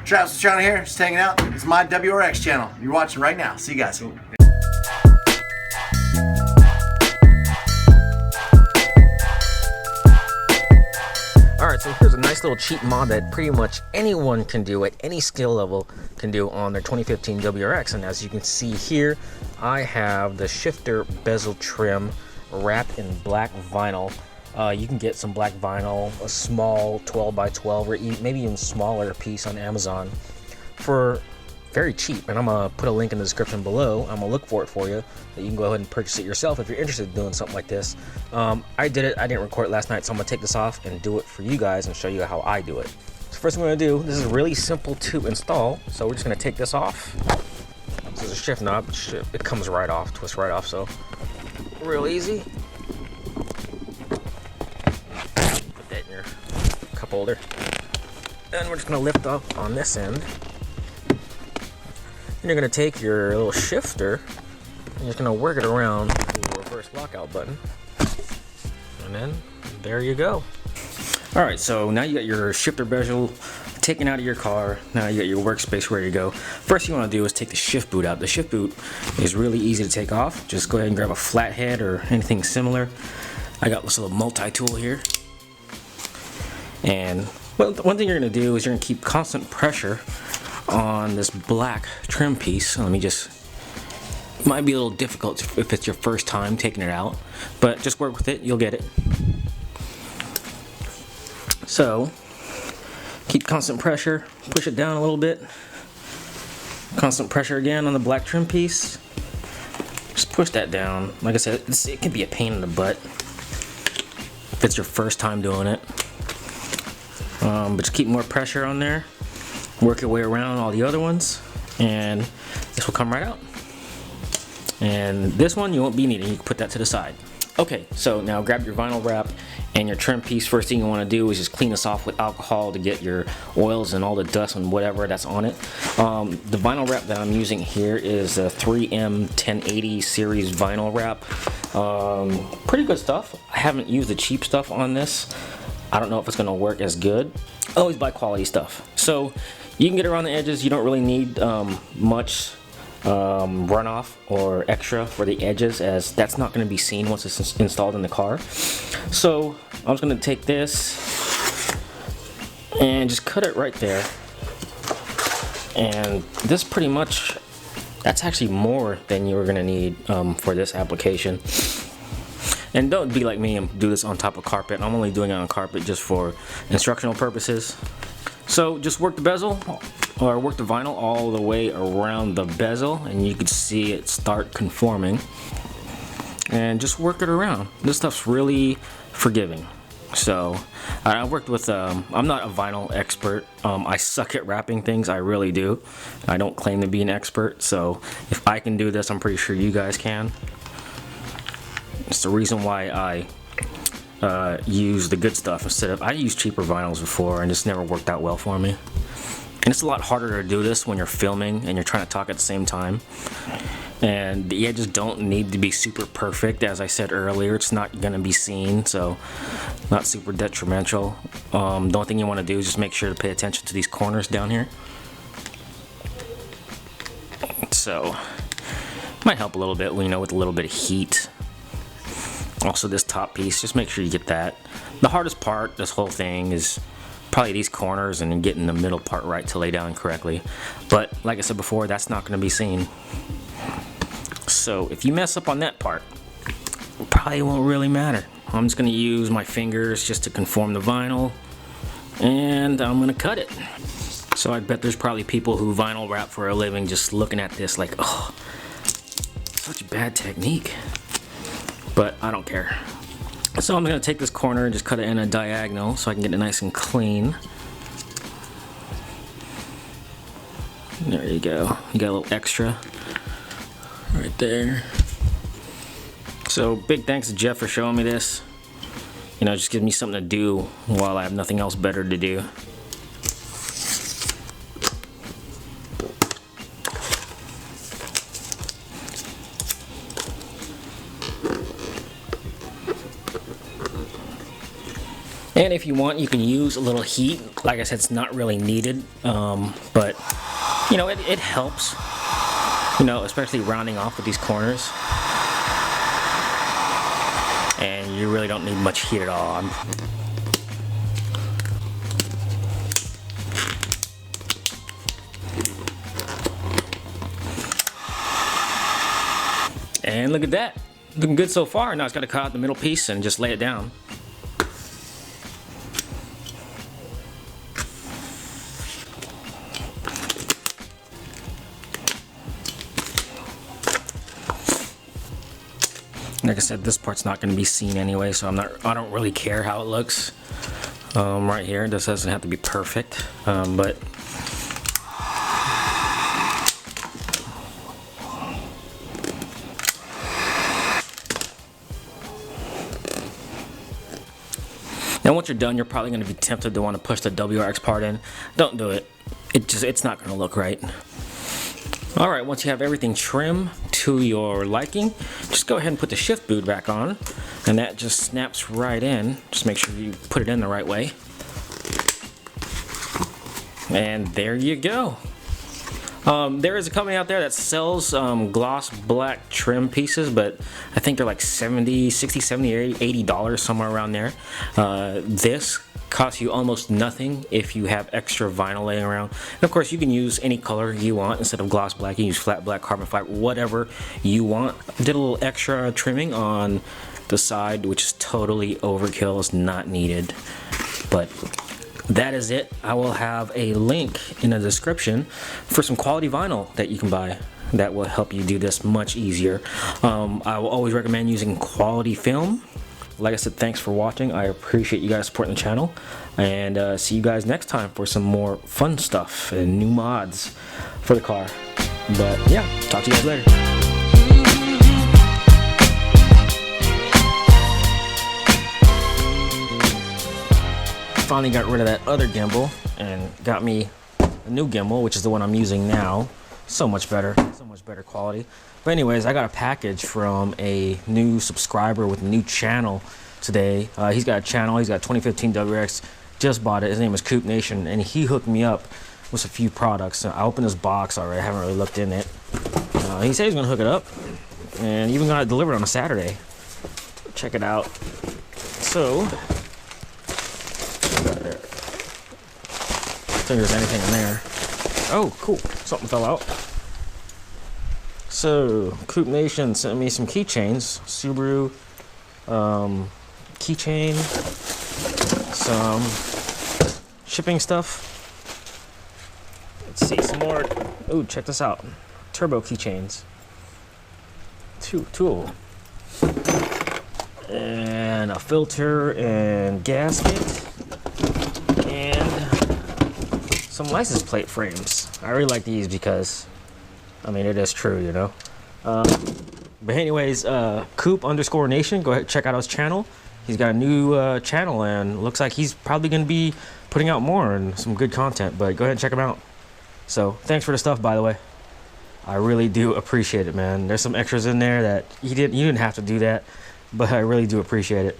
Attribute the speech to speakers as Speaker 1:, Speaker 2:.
Speaker 1: Travis Channel here, just hanging out. It's my WRX channel. You're watching right now. See you guys.
Speaker 2: Alright, so here's a nice little cheap mod that pretty much anyone can do at any skill level can do on their 2015 WRX. And as you can see here, I have the shifter bezel trim wrapped in black vinyl. You can get some black vinyl, a small 12 by 12 or maybe even smaller piece on Amazon for very cheap. And I'm going to put a link in the description below. I'm going to look for it for you, that you can go ahead and purchase it yourself if you're interested in doing something like this. I did it. I didn't record it last night, so I'm going to take this off and do it for you guys and show you how I do it. So first I'm going to do, this is really simple to install. So we're just going to take this off. This is a shift knob. It comes right off, twists right off, so real easy. Put that in your cup holder. And we're just going to lift up on this end. And you're going to take your little shifter and you're just going to work it around the reverse lockout button. And then there you go. Alright, so now you got your shifter bezel taken out of your car. Now you got your workspace ready to go. First thing you want to do is take the shift boot out. The shift boot is really easy to take off. Just go ahead and grab a flathead or anything similar. I got this little multi-tool here. And well, one thing you're going to do is you're going to keep constant pressure on this black trim piece. Let me just, it might be a little difficult if it's your first time taking it out, but just work with it, you'll get it. So keep constant pressure, push it down a little bit, constant pressure again on the black trim piece, just push that down. Like I said, it can be a pain in the butt if it's your first time doing it, but just keep more pressure on there. Work your way around all the other ones, and this will come right out. And this one you won't be needing, you can put that to the side. Okay, so now grab your vinyl wrap and your trim piece. First thing you want to do is just clean this off with alcohol to get your oils and all the dust and whatever that's on it. The vinyl wrap that I'm using here is a 3M 1080 series vinyl wrap. Pretty good stuff. I haven't used the cheap stuff on this. I don't know if it's going to work as good. Always buy quality stuff. So you can get around the edges. You don't really need much runoff or extra for the edges, as that's not going to be seen once it's installed in the car. So I'm just going to take this and just cut it right there. And this pretty much, that's actually more than you're going to need for this application. And don't be like me and do this on top of carpet. I'm only doing it on carpet just for instructional purposes. So just work the bezel, or work the vinyl all the way around the bezel, and you can see it start conforming. And just work it around. This stuff's really forgiving. So I worked with, I'm not a vinyl expert. I suck at wrapping things, I really do. I don't claim to be an expert, so if I can do this, I'm pretty sure you guys can. It's the reason why I use the good stuff instead of, I used cheaper vinyls before and just never worked out well for me. And it's a lot harder to do this when you're filming and you're trying to talk at the same time. And the edges don't need to be super perfect. As I said earlier, it's not going to be seen, so not super detrimental. The only thing you want to do is just make sure to pay attention to these corners down here. So might help a little bit, you know, with a little bit of heat. Also this top piece, just make sure you get that. The hardest part, this whole thing, is probably these corners and getting the middle part right to lay down correctly. But like I said before, that's not going to be seen. So if you mess up on that part, it probably won't really matter. I'm just going to use my fingers just to conform the vinyl, and I'm going to cut it. So I bet there's probably people who vinyl wrap for a living just looking at this like, oh, such bad technique. But I don't care. So I'm going to take this corner and just cut it in a diagonal so I can get it nice and clean. There you go. You got a little extra right there. So big thanks to Jeff for showing me this. You know, it just gives me something to do while I have nothing else better to do. And if you want, you can use a little heat. Like I said, it's not really needed, but you know, it helps. You know, especially rounding off with these corners. And you really don't need much heat at all. And look at that. Looking good so far. Now it's got to cut out the middle piece and just lay it down. Like I said, this part's not going to be seen anyway, so I don't really care how it looks right here. This doesn't have to be perfect, but now once you're done, you're probably going to be tempted to want to push the WRX part in. Don't do it. It's not going to look right. Alright, once you have everything trimmed to your liking, just go ahead and put the shift boot back on, and that just snaps right in. Just make sure you put it in the right way. And there you go. There is a company out there that sells gloss black trim pieces, but I think they're like $60, $70, $80, somewhere around there. This costs you almost nothing if you have extra vinyl laying around. And of course, you can use any color you want. Instead of gloss black, you can use flat black, carbon fiber, whatever you want. Did a little extra trimming on the side, which is totally overkill. It's not needed, but that is it. I will have a link in the description for some quality vinyl that you can buy that will help you do this much easier. I will always recommend using quality film. Like I said, thanks for watching. I appreciate you guys supporting the channel, and see you guys next time for some more fun stuff and new mods for the car. But yeah, talk to you guys later. Finally got rid of that other gimbal and got me a new gimbal, which is the one I'm using now. So much better quality. But anyways, I got a package from a new subscriber with a new channel today. He's got a channel, he's got 2015 WRX, just bought it. His name is Coop Nation, and he hooked me up with a few products. I opened his box already, I haven't really looked in it. He said he's gonna hook it up, and even got it delivered on a Saturday. Check it out. So, I don't think there's anything in there. Oh, cool, something fell out. So, Coop Nation sent me some keychains, Subaru keychain, some shipping stuff. Let's see, some more. Ooh, check this out. Turbo keychains. Two of them. And a filter and gasket. And some license plate frames. I really like these because, I mean, it is true, you know. But anyways, Coop_Nation, go ahead and check out his channel. He's got a new channel, and looks like he's probably going to be putting out more and some good content. But go ahead and check him out. So thanks for the stuff, by the way. I really do appreciate it, man. There's some extras in there that you didn't have to do that, but I really do appreciate it.